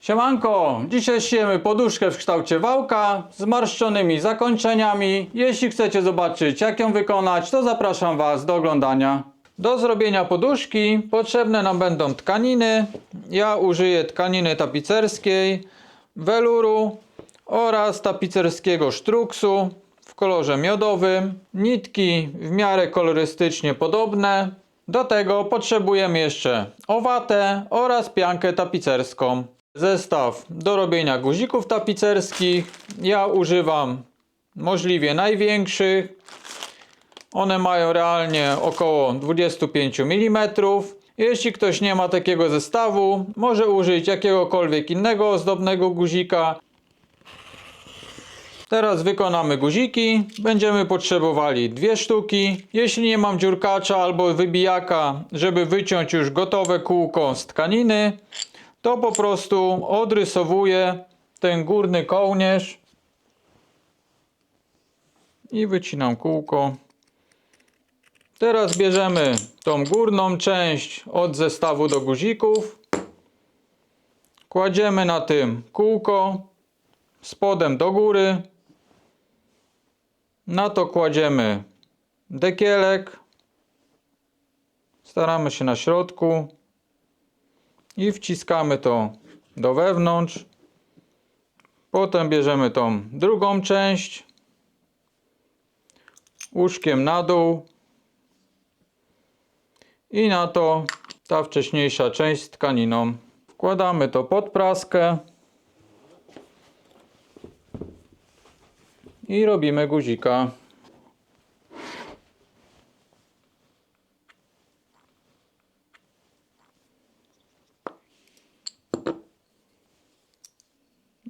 Siemanko, dzisiaj szyjemy poduszkę w kształcie wałka z marszczonymi zakończeniami. Jeśli chcecie zobaczyć, jak ją wykonać, to zapraszam Was do oglądania. Do zrobienia poduszki potrzebne nam będą tkaniny. Ja użyję tkaniny tapicerskiej, weluru oraz tapicerskiego sztruksu w kolorze miodowym. Nitki w miarę kolorystycznie podobne. Do tego potrzebujemy jeszcze owatę oraz piankę tapicerską. Zestaw do robienia guzików tapicerskich. Ja używam możliwie największych. One mają realnie około 25 mm. Jeśli ktoś nie ma takiego zestawu, może użyć jakiegokolwiek innego ozdobnego guzika. Teraz wykonamy guziki. Będziemy potrzebowali 2 sztuki. Jeśli nie mam dziurkacza albo wybijaka, żeby wyciąć już gotowe kółko z tkaniny, to po prostu odrysowuję ten górny kołnierz i wycinam kółko. Teraz bierzemy tą górną część od zestawu do guzików. Kładziemy na tym kółko spodem do góry. Na to kładziemy dekielek. Staramy się na środku. I wciskamy to do wewnątrz. Potem bierzemy tą drugą część. Łóżkiem na dół. I na to ta wcześniejsza część z tkaniną. Wkładamy to pod praskę. I robimy guzika.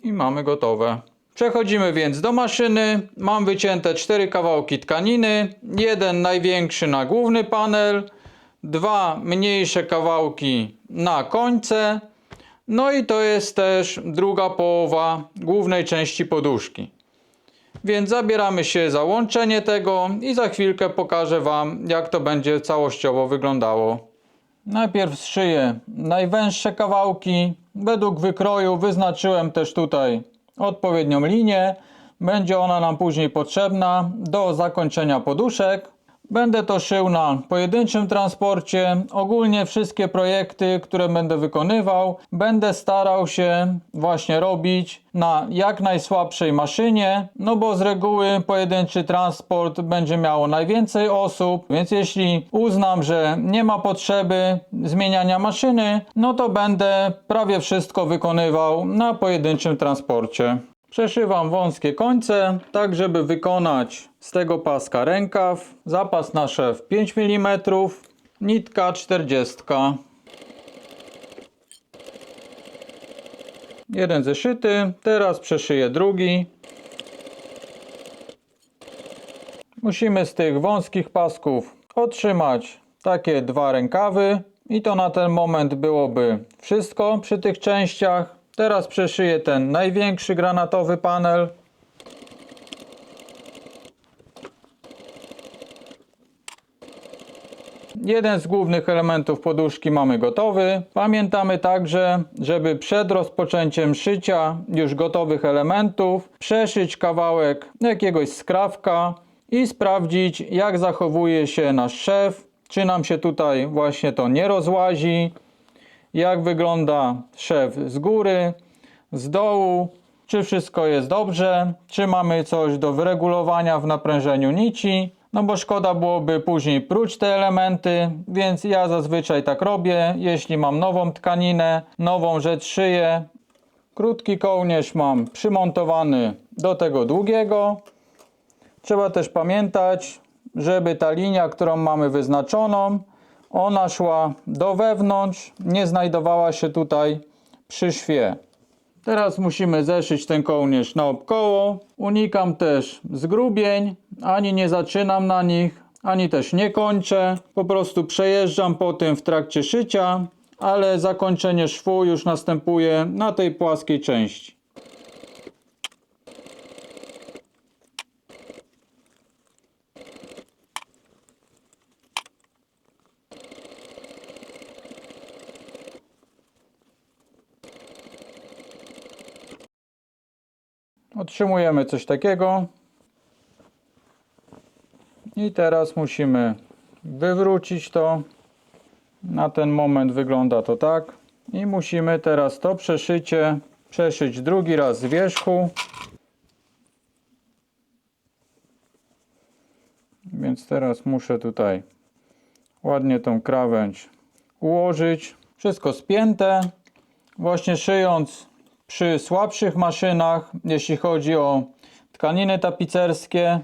I mamy gotowe. Przechodzimy więc do maszyny. Mam wycięte 4 kawałki tkaniny. Jeden największy na główny panel. 2 mniejsze kawałki na końce. No i to jest też druga połowa głównej części poduszki. Więc zabieramy się za łączenie tego i za chwilkę pokażę Wam, jak to będzie całościowo wyglądało. Najpierw zszyję najwęższe kawałki. Według wykroju wyznaczyłem też tutaj odpowiednią linię. Będzie ona nam później potrzebna do zakończenia poduszek. Będę to szył na pojedynczym transporcie. Ogólnie wszystkie projekty, które będę wykonywał, będę starał się właśnie robić na jak najsłabszej maszynie, no bo z reguły pojedynczy transport będzie miało najwięcej osób, więc jeśli uznam, że nie ma potrzeby zmieniania maszyny, no to będę prawie wszystko wykonywał na pojedynczym transporcie. Przeszywam wąskie końce, tak żeby wykonać z tego paska rękaw. Zapas na szef 5 mm, nitka 40. Jeden zeszyty, teraz przeszyję drugi. Musimy z tych wąskich pasków otrzymać takie 2 rękawy i to na ten moment byłoby wszystko przy tych częściach. Teraz przeszyję ten największy granatowy panel. Jeden z głównych elementów poduszki mamy gotowy. Pamiętamy także, żeby przed rozpoczęciem szycia już gotowych elementów przeszyć kawałek jakiegoś skrawka i sprawdzić, jak zachowuje się nasz szef, czy nam się tutaj właśnie to nie rozłazi, jak wygląda szef z góry, z dołu, czy wszystko jest dobrze, czy mamy coś do wyregulowania w naprężeniu nici. No bo szkoda byłoby później pruć te elementy, więc ja zazwyczaj tak robię. Jeśli mam nową tkaninę, nową rzecz szyję. Krótki kołnierz mam przymontowany do tego długiego. Trzeba też pamiętać, żeby ta linia, którą mamy wyznaczoną, ona szła do wewnątrz, nie znajdowała się tutaj przy szwie. Teraz musimy zeszyć ten kołnierz naokoło. Unikam też zgrubień, ani nie zaczynam na nich, ani też nie kończę. Po prostu przejeżdżam po tym w trakcie szycia, ale zakończenie szwu już następuje na tej płaskiej części. Otrzymujemy coś takiego. I teraz musimy wywrócić to. Na ten moment wygląda to tak. I musimy teraz to przeszycie przeszyć drugi raz z wierzchu. Więc teraz muszę tutaj ładnie tą krawędź ułożyć. Wszystko spięte. Właśnie szyjąc przy słabszych maszynach, jeśli chodzi o tkaniny tapicerskie,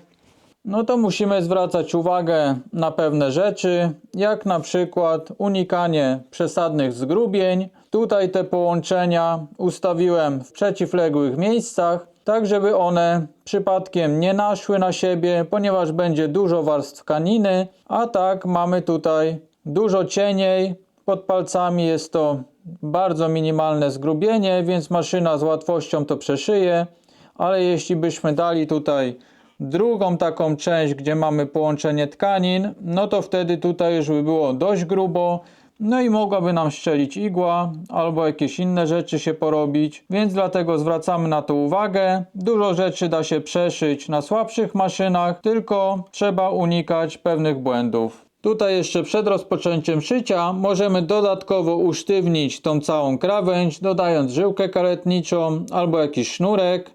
no to musimy zwracać uwagę na pewne rzeczy, jak na przykład unikanie przesadnych zgrubień. Tutaj te połączenia ustawiłem w przeciwległych miejscach, tak żeby one przypadkiem nie naszły na siebie, ponieważ będzie dużo warstw tkaniny, a tak mamy tutaj dużo cieniej. Pod palcami jest to bardzo minimalne zgrubienie, więc maszyna z łatwością to przeszyje, ale jeśli byśmy dali tutaj drugą taką część, gdzie mamy połączenie tkanin, no to wtedy tutaj już by było dość grubo, no i mogłaby nam strzelić igła albo jakieś inne rzeczy się porobić, więc dlatego zwracamy na to uwagę. Dużo rzeczy da się przeszyć na słabszych maszynach, tylko trzeba unikać pewnych błędów. Tutaj jeszcze przed rozpoczęciem szycia możemy dodatkowo usztywnić tą całą krawędź, dodając żyłkę karetniczą albo jakiś sznurek.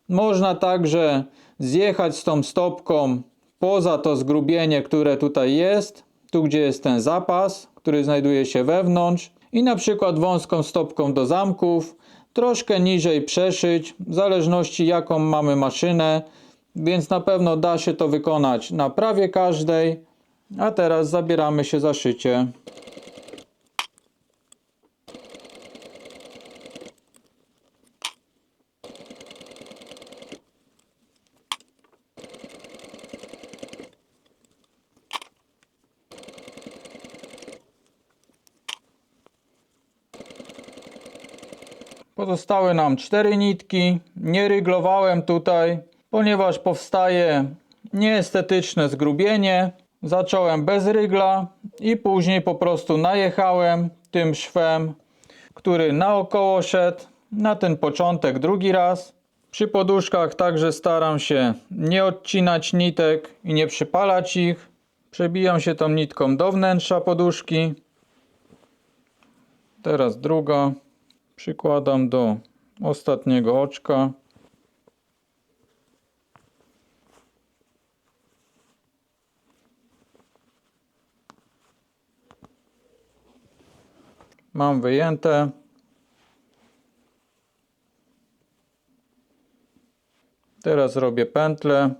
Można także zjechać z tą stopką poza to zgrubienie, które tutaj jest, tu gdzie jest ten zapas, który znajduje się wewnątrz, i na przykład wąską stopką do zamków troszkę niżej przeszyć, w zależności jaką mamy maszynę, więc na pewno da się to wykonać na prawie każdej. A teraz zabieramy się za szycie. Pozostały nam 4 nitki. Nie ryglowałem tutaj, ponieważ powstaje nieestetyczne zgrubienie. Zacząłem bez rygla i później po prostu najechałem tym szwem, który naokoło szedł, na ten początek drugi raz. Przy poduszkach także staram się nie odcinać nitek i nie przypalać ich. Przebijam się tą nitką do wnętrza poduszki. Teraz druga. Przykładam do ostatniego oczka. Mam wyjęte. Teraz robię pętlę.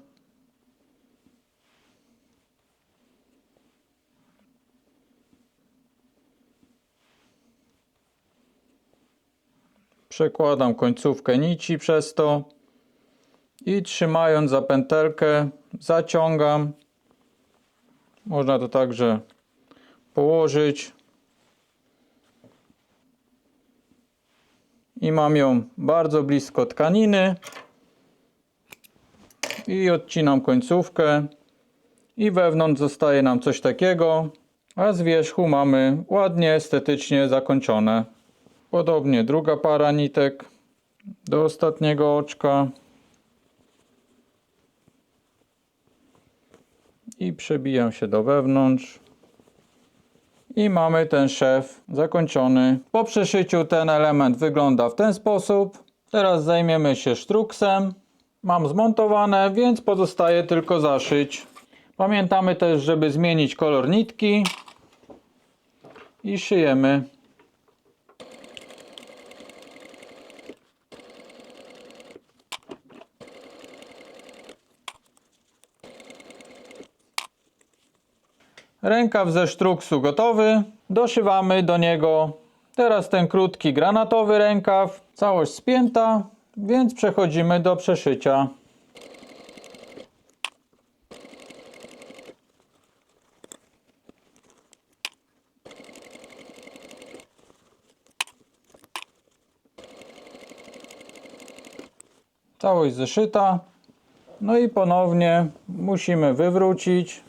Przekładam końcówkę nici przez to i trzymając za pętelkę zaciągam. Można to także położyć. I mam ją bardzo blisko tkaniny. I odcinam końcówkę. I wewnątrz zostaje nam coś takiego. A z wierzchu mamy ładnie, estetycznie zakończone. Podobnie druga para nitek do ostatniego oczka. I przebijam się do wewnątrz. I mamy ten szef zakończony. Po przeszyciu ten element wygląda w ten sposób. Teraz zajmiemy się sztruksem. Mam zmontowane, więc pozostaje tylko zaszyć. Pamiętamy też, żeby zmienić kolor nitki. I szyjemy. Rękaw ze sztruksu gotowy. Doszywamy do niego teraz ten krótki granatowy rękaw. Całość spięta, więc przechodzimy do przeszycia. Całość zeszyta. No i ponownie musimy wywrócić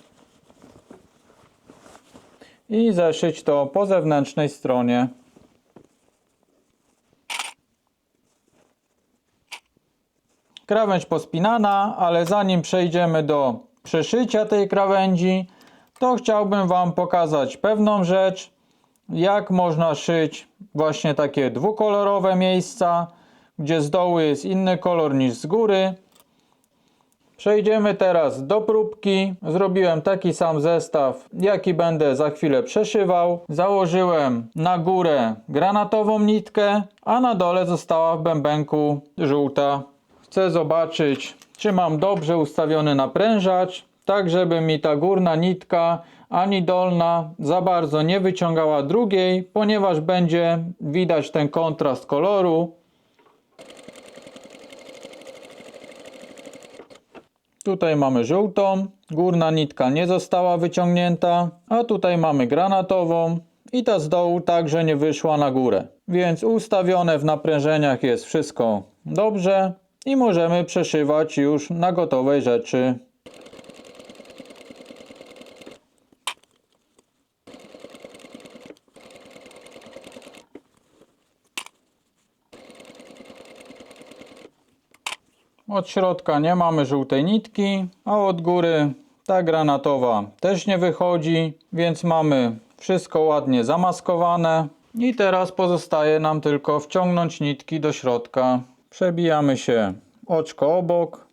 i zeszyć to po zewnętrznej stronie. Krawędź pospinana, ale zanim przejdziemy do przeszycia tej krawędzi, to chciałbym Wam pokazać pewną rzecz, jak można szyć właśnie takie dwukolorowe miejsca, gdzie z dołu jest inny kolor niż z góry. Przejdziemy teraz do próbki. Zrobiłem taki sam zestaw, jaki będę za chwilę przeszywał. Założyłem na górę granatową nitkę, a na dole została w bębenku żółta. Chcę zobaczyć, czy mam dobrze ustawiony naprężacz, tak żeby mi ta górna nitka ani dolna za bardzo nie wyciągała drugiej, ponieważ będzie widać ten kontrast koloru. Tutaj mamy żółtą, górna nitka nie została wyciągnięta, a tutaj mamy granatową i ta z dołu także nie wyszła na górę. Więc ustawione w naprężeniach jest wszystko dobrze i możemy przeszywać już na gotowej rzeczy. Od środka nie mamy żółtej nitki, a od góry ta granatowa też nie wychodzi, więc mamy wszystko ładnie zamaskowane. I teraz pozostaje nam tylko wciągnąć nitki do środka. Przebijamy się oczko obok,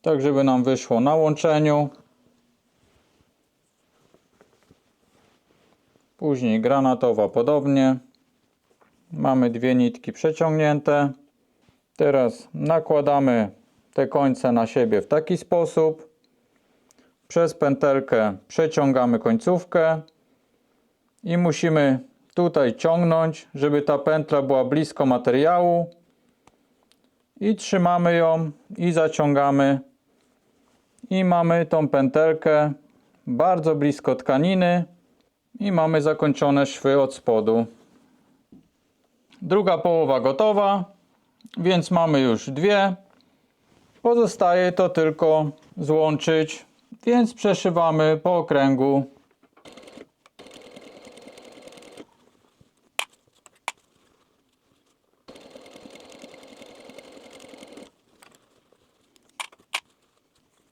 tak żeby nam wyszło na łączeniu. Później granatowa podobnie. Mamy dwie nitki przeciągnięte. Teraz nakładamy te końce na siebie w taki sposób. Przez pętelkę przeciągamy końcówkę i musimy tutaj ciągnąć, żeby ta pętla była blisko materiału. I trzymamy ją i zaciągamy. I mamy tą pętelkę bardzo blisko tkaniny i mamy zakończone szwy od spodu. Druga połowa gotowa, więc mamy już dwie. Pozostaje to tylko złączyć, więc przeszywamy po okręgu.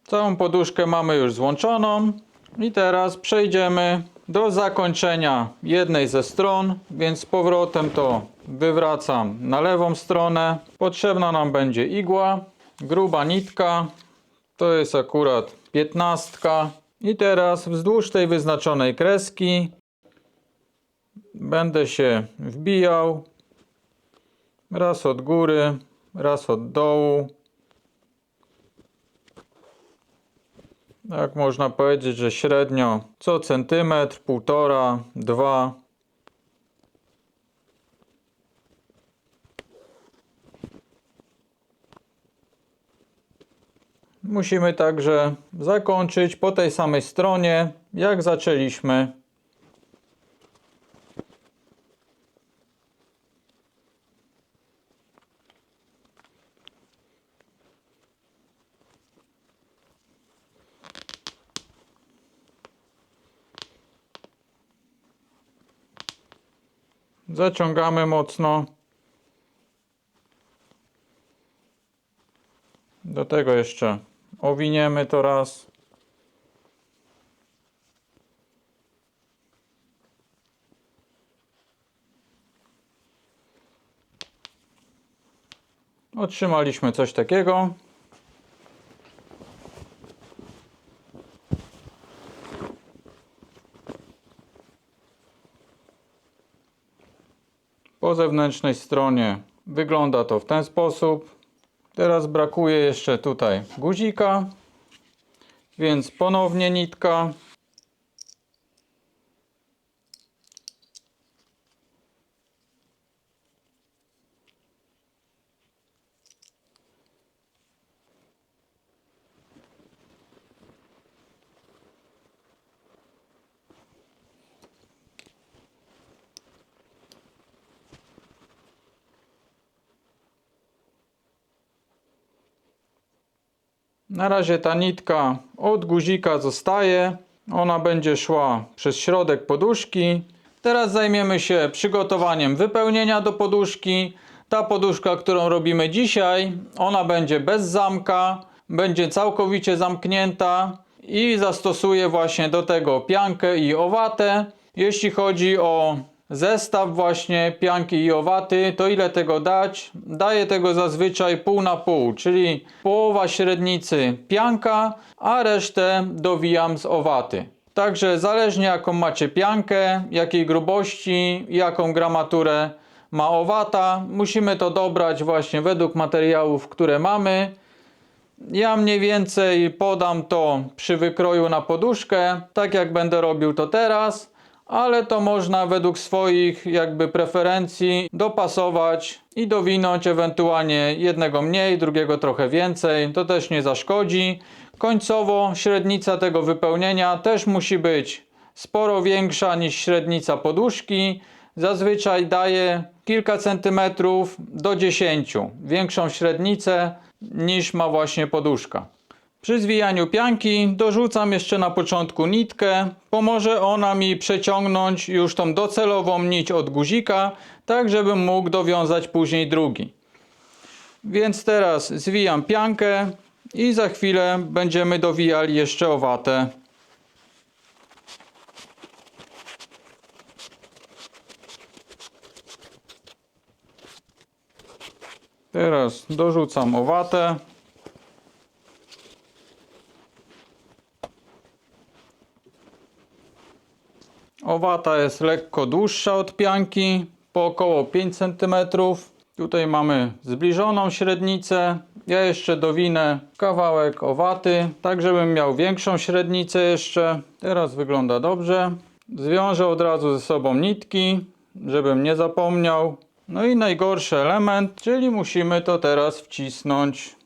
Całą poduszkę mamy już złączoną i teraz przejdziemy do zakończenia jednej ze stron, więc z powrotem to wywracam na lewą stronę. Potrzebna nam będzie igła, gruba nitka, to jest akurat 15. I teraz wzdłuż tej wyznaczonej kreski będę się wbijał raz od góry, raz od dołu. Tak można powiedzieć, że średnio co centymetr, 1,5, 2. Musimy także zakończyć po tej samej stronie, jak zaczęliśmy. Zaciągamy mocno. Do tego jeszcze owiniemy to raz. Otrzymaliśmy coś takiego. Po zewnętrznej stronie wygląda to w ten sposób. Teraz brakuje jeszcze tutaj guzika, więc ponownie nitka. Na razie ta nitka od guzika zostaje. Ona będzie szła przez środek poduszki. Teraz zajmiemy się przygotowaniem wypełnienia do poduszki. Ta poduszka, którą robimy dzisiaj, ona będzie bez zamka, będzie całkowicie zamknięta i zastosuję właśnie do tego piankę i owatę. Jeśli chodzi o zestaw właśnie pianki i owaty, to ile tego dać? Daję tego zazwyczaj pół na pół, czyli połowa średnicy pianka, a resztę dowijam z owaty. Także zależnie jaką macie piankę, jakiej grubości, jaką gramaturę ma owata, musimy to dobrać właśnie według materiałów, które mamy. Ja mniej więcej podam to przy wykroju na poduszkę, tak jak będę robił to teraz, ale to można według swoich jakby preferencji dopasować i dowinąć ewentualnie jednego mniej, drugiego trochę więcej, to też nie zaszkodzi. Końcowo średnica tego wypełnienia też musi być sporo większa niż średnica poduszki. Zazwyczaj daje kilka centymetrów do 10, większą średnicę niż ma właśnie poduszka. Przy zwijaniu pianki dorzucam jeszcze na początku nitkę. Pomoże ona mi przeciągnąć już tą docelową nić od guzika, tak żebym mógł dowiązać później drugi. Więc teraz zwijam piankę i za chwilę będziemy dowijali jeszcze owatę. Teraz dorzucam owatę. Owata jest lekko dłuższa od pianki, po około 5 cm. Tutaj mamy zbliżoną średnicę. Ja jeszcze dowinę kawałek owaty, tak żebym miał większą średnicę jeszcze. Teraz wygląda dobrze. Zwiążę od razu ze sobą nitki, żebym nie zapomniał. No i najgorszy element, czyli musimy to teraz wcisnąć.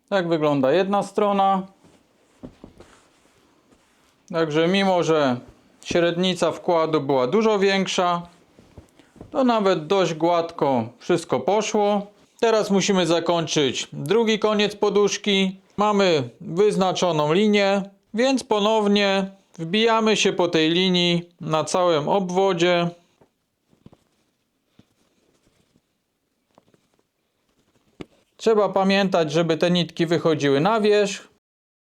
Tak wygląda jedna strona. Także mimo, że średnica wkładu była dużo większa, to nawet dość gładko wszystko poszło. Teraz musimy zakończyć drugi koniec poduszki. Mamy wyznaczoną linię, więc ponownie wbijamy się po tej linii na całym obwodzie. Trzeba pamiętać, żeby te nitki wychodziły na wierzch.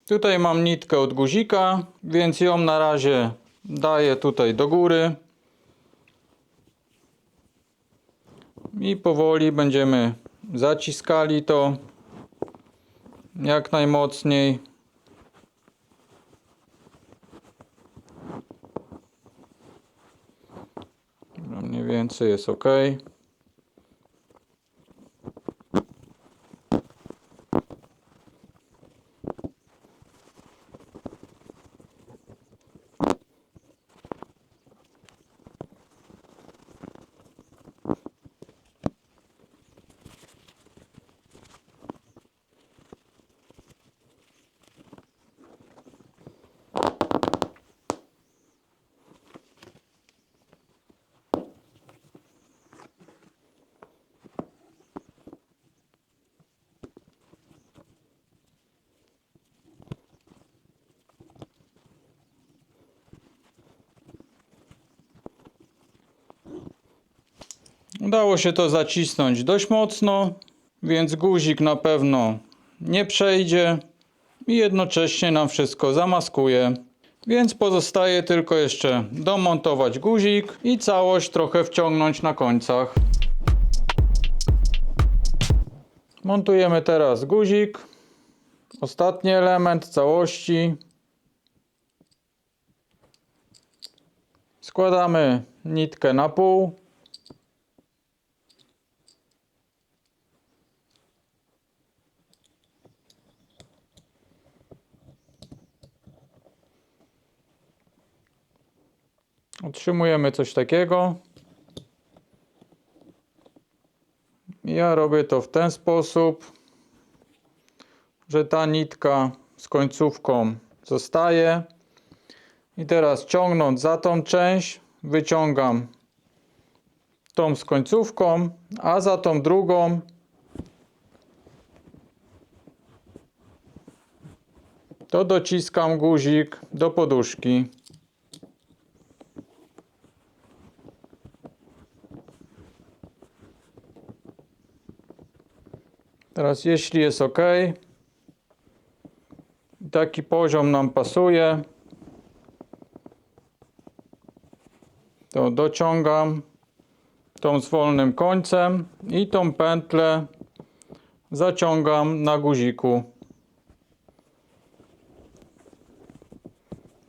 Tutaj mam nitkę od guzika, więc ją na razie daję tutaj do góry. I powoli będziemy zaciskali to jak najmocniej. Mniej więcej jest ok. Udało się to zacisnąć dość mocno, więc guzik na pewno nie przejdzie i jednocześnie nam wszystko zamaskuje. Więc pozostaje tylko jeszcze domontować guzik i całość trochę wciągnąć na końcach. Montujemy teraz guzik, ostatni element całości. Składamy nitkę na pół. Otrzymujemy coś takiego. Ja robię to w ten sposób, że ta nitka z końcówką zostaje. I teraz ciągnąc za tą część, wyciągam tą z końcówką, a za tą drugą to dociskam guzik do poduszki. Teraz jeśli jest ok, taki poziom nam pasuje, to dociągam tą z wolnym końcem i tą pętlę zaciągam na guziku.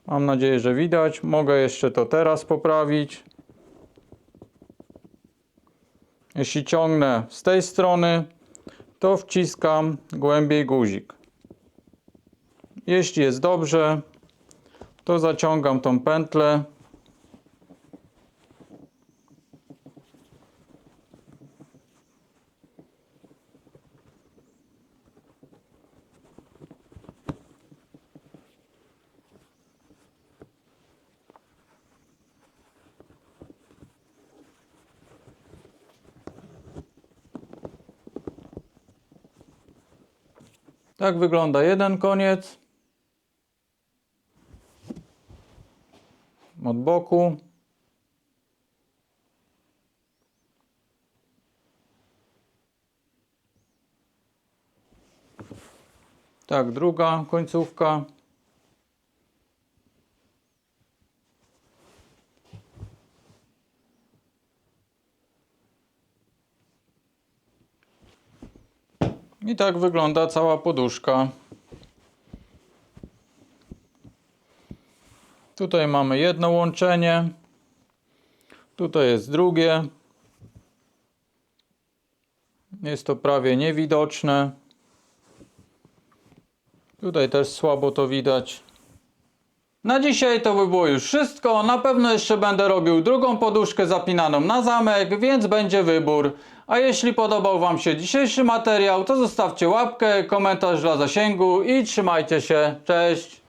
Mam nadzieję, że widać. Mogę jeszcze to teraz poprawić. Jeśli ciągnę z tej strony, to wciskam głębiej guzik. Jeśli jest dobrze, to zaciągam tą pętlę. Tak wygląda jeden koniec od boku. Tak, druga końcówka. I tak wygląda cała poduszka. Tutaj mamy jedno łączenie. Tutaj jest drugie. Jest to prawie niewidoczne. Tutaj też słabo to widać. Na dzisiaj to by było już wszystko. Na pewno jeszcze będę robił drugą poduszkę zapinaną na zamek, więc będzie wybór. A jeśli podobał Wam się dzisiejszy materiał, to zostawcie łapkę, komentarz dla zasięgu i trzymajcie się. Cześć!